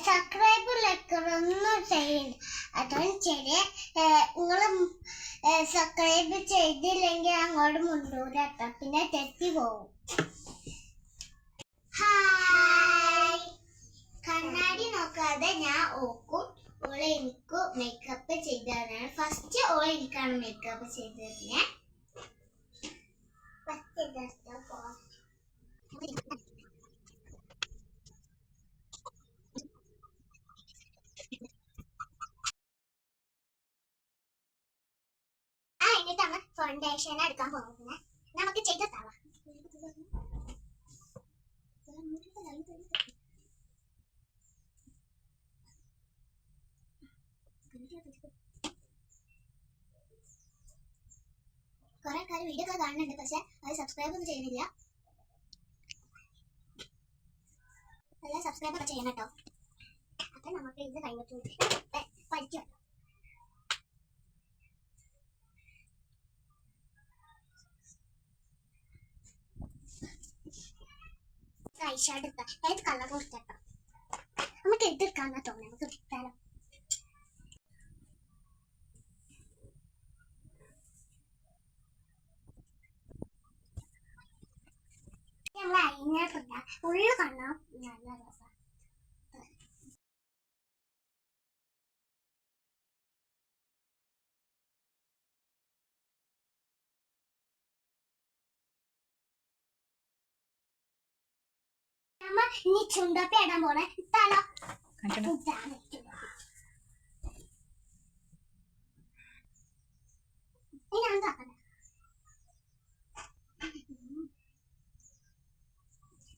Subscribe ലൈക്കൊന്നും ചെയ്യണ്ട. അതാണ് ശരി. നിങ്ങൾ സബ്സ്ക്രൈബ് ചെയ്തില്ലെങ്കിൽ അങ്ങോട്ട് മുണ്ടൂല കേട്ടോ, പിന്നെ തെറ്റി പോകും. ഹായ്, കണ്ണാടി നോക്കാതെ ഞാൻ ഓക്കും. ഓളെ എനിക്ക് മേക്കപ്പ് ചെയ്തതാണ്. ഫസ്റ്റ് ഓളെ എനിക്കാണ് മേക്കപ്പ് ചെയ്തത്. എന്നിട്ടാണ് ഫൗണ്ടേഷൻ എടുക്കാൻ പോകുന്നത്. നമുക്ക് ചെയ്തെത്താവാം. കുറെ കാര്യം വീഡിയോ ഒക്കെ കാണുന്നുണ്ട്, പക്ഷെ അത് സബ്സ്ക്രൈബ് ഒന്നും ചെയ്യുന്നില്ല. നല്ല സബ്സ്ക്രൈബ് ഒക്കെ ചെയ്യണം കേട്ടോ. അപ്പൊ നമുക്ക് ഇത് കഴിഞ്ഞിട്ട് പഠിക്കാം. ഐഷാഡ് എടുക്കാം. ഏത് കളർ കൊടുത്തോ? നമുക്ക് എടുക്കാന്നാ തോന്നുന്നു. നമുക്ക് എടുത്താലോ? നമ്മൾ അതിനകത്തുണ്ട ഉള്ളു കാണാം. നല്ല രസം. ഇനി ചുണ്ടപ്പ ഇടാൻ പോണേ. ഇട്ടാലോ?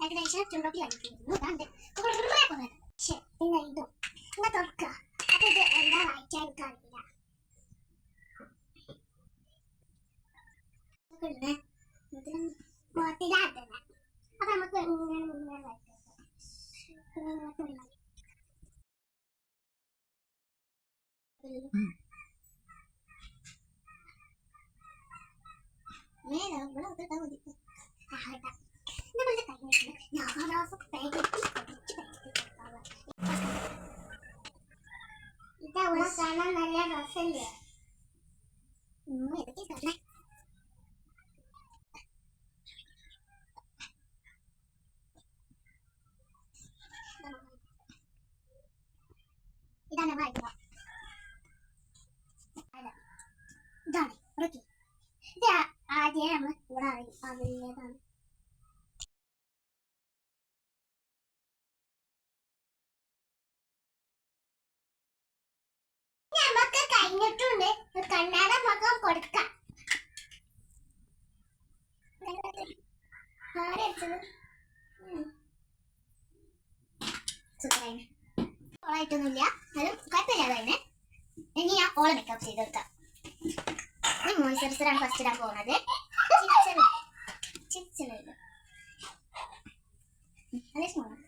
ഏകദേശം ചുണ്ടപ്പി അടിക്കുന്നു. പിന്നെ ഇതും ഇങ്ങനെ തുറക്കുക. അപ്പൊ ഇത് എന്താ വായിക്കാൻ എനിക്കറിയില്ല. മോട്ടിലാട്ടല്ല. അപ്പൊ നമുക്ക് ഇങ്ങനെ വായിക്കാം. ഇതവിടെ കാണാൻ നല്ല രസല്ലേ? ഇതാണ് വായിക്കുക. ഇതാണ് ഇത് ആദ്യം നമ്മൾ ഇവിടെ അതിൻ്റെതാണ്. നമുക്ക് കഴിഞ്ഞിട്ടുണ്ട്. കണ്ണാട മുഖം കൊടുക്കാം. ഓളായിട്ടൊന്നുമില്ല, അത് കുഴപ്പമില്ലാതെ. ഇനി ഞാൻ ഓളെ മേക്കപ്പ് ചെയ്തെടുക്കാം. മോയ്സ്ചറൈസറാണ് ഫസ്റ്റ് ഇടാൻ പോകുന്നത്. നല്ല സ്മോളാണ്.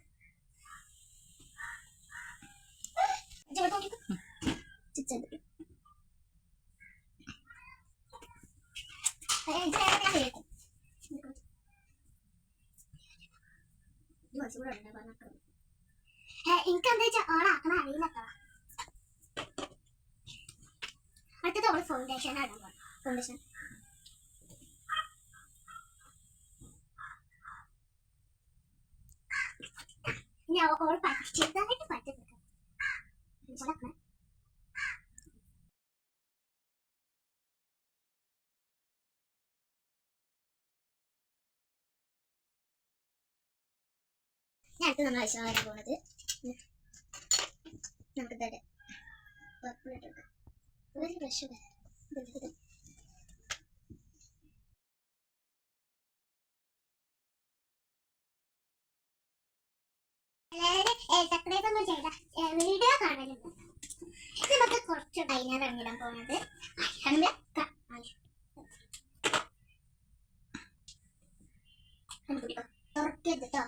എനിക്കെന്താ വെച്ചാൽ ഓണാക്കണ അറിയില്ലട്ടോ. അടുത്തത് ഓള് ഫൗണ്ടേഷൻ ഇടാൻ പോകും. ഫൗണ്ടേഷൻ ഇനി ഓള് ചെറുതായിട്ട് പറ്റും. ഞാൻ അടുത്ത് നമ്മൾ ഐഷാഡ് വരാൻ പോകുന്നത്. നമുക്ക് ഇതേ പർപ്പിൾ ഇട്ടെടുക്കാം. ഒരു ബ്രഷ് സബ്സ്ക്രൈബ് ഒന്നും ചെയ്ത വീഡിയോ കാണലുണ്ട്. നമുക്ക് കുറച്ച് ഡൈനർ ഇടാൻ പോകുന്നത്. തുറക്കരുത് കേട്ടോ.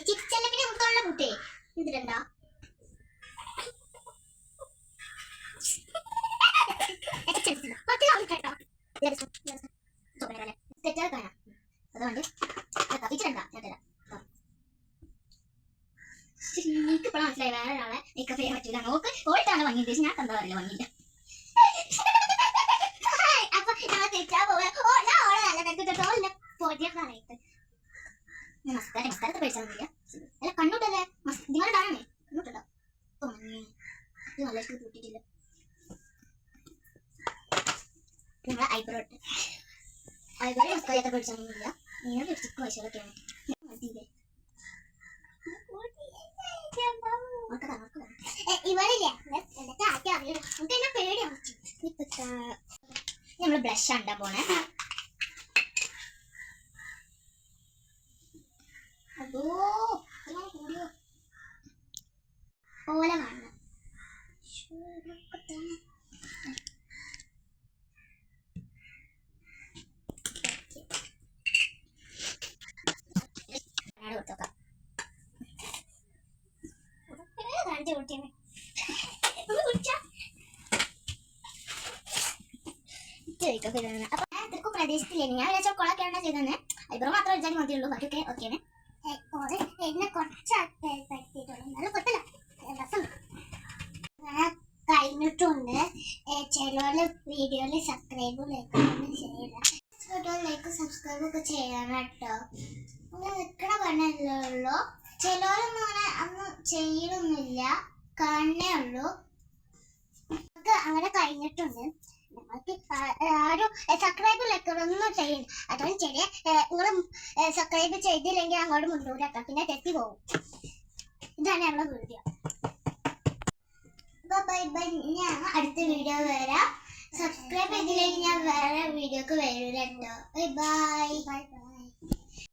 ചിപ്സെല്ലാം പിന്നെ ഉള്ള കുട്ടേ ഇതിലുണ്ടോ തെറ്റാക്കാനാ അതുകൊണ്ട് വിച്ചിട്ടുണ്ടാ എനിക്ക് ഇപ്പോഴാണ് മനസ്സിലായി വേറെ ഒരാളെ മേക്കപ്പ് ചെയ്യാൻ പറ്റൂല നോക്ക് ഓൾട്ടാണ് ഭംഗി ഞാൻ എന്താ പറയില്ല ഭംഗിയില്ല അപ്പൊ ഞാൻ തെറ്റാ പോവാ ഞാൻ ഓളെ നല്ല തെറ്റിട്ടോ ഇല്ല പൊടിയൊക്കെ നമസ്കാരത്തെ പേടിച്ചാൽ അല്ല കണ്ണൂട്ടല്ലേ നിങ്ങളുടെ കാണണേ കണ്ണൂട്ടോ ഇത് നല്ല കൂട്ടിട്ടില്ല നമ്മളെ ഐബ്രോ ഇട്ട് ഐബ്രോ മസ്കാരത്തെ പേടിച്ചാൽ ഇങ്ങനെ ലിപ്സ്റ്റിക് വശങ്ങളൊക്കെയാണ് ഇവരില്ലേ പേടിയാണ് നമ്മള് ബ്ലഷ് ഉണ്ടാ പോണേ അതോ കൂടിയോ ഓല കാണണം കൊടുത്തോക്കാം കാണിച്ചു കൂട്ടിയാണ് അപ്പൊ ഇത്രക്കും പ്രദേശത്തില്ലേ ഞാൻ വിചാരിച്ച കൊളൊക്കെയാണ് ചെയ്തത് ഐബ്രോ മാത്രം വെച്ചാൽ മതിയുള്ളൂ ബാക്കിയൊക്കെ ഓക്കെയാണ് എന്നെ കുറച്ച് ആൾപ്പെടുത്തിയിട്ടുള്ളൂ നല്ല കുഴപ്പമില്ല രസം കഴിഞ്ഞിട്ടുണ്ട് ചിലവര് വീഡിയോയില് സബ്സ്ക്രൈബ് ലൈക്ക് സബ്സ്ക്രൈബ് ഒക്കെ ചെയ്യണം കേട്ടോ അങ്ങനെ നിൽക്കണ പണിയല്ലോ ചിലവരൊന്നും അങ്ങനെ അന്ന് ചെയ്യലൊന്നുമില്ല കാണണേ ഉള്ളൂ നമുക്ക് അങ്ങനെ കഴിഞ്ഞിട്ടുണ്ട് നമുക്ക് ആരും സബ്സ്ക്രൈബ് ലൈക്കൊന്നും ചെയ്യണം അതുകൊണ്ട് ചെറിയ നിങ്ങൾ സബ്സ്ക്രൈബ് ചെയ്തില്ലെങ്കിൽ അങ്ങോട്ട് മുന്നോട്ടാക്കാം പിന്നെ തെറ്റി പോകും ഇതാണ് ഞങ്ങളുടെ വീഡിയോ ബൈ ബൈ ഞാൻ അടുത്ത വീഡിയോ വരാം സബ്സ്ക്രൈബ് ചെയ്തില്ലെങ്കിൽ ഞാൻ വേറെ വീഡിയോക്ക് വരില്ല കേട്ടോ ബൈ ബൈ ബൈ ബൈ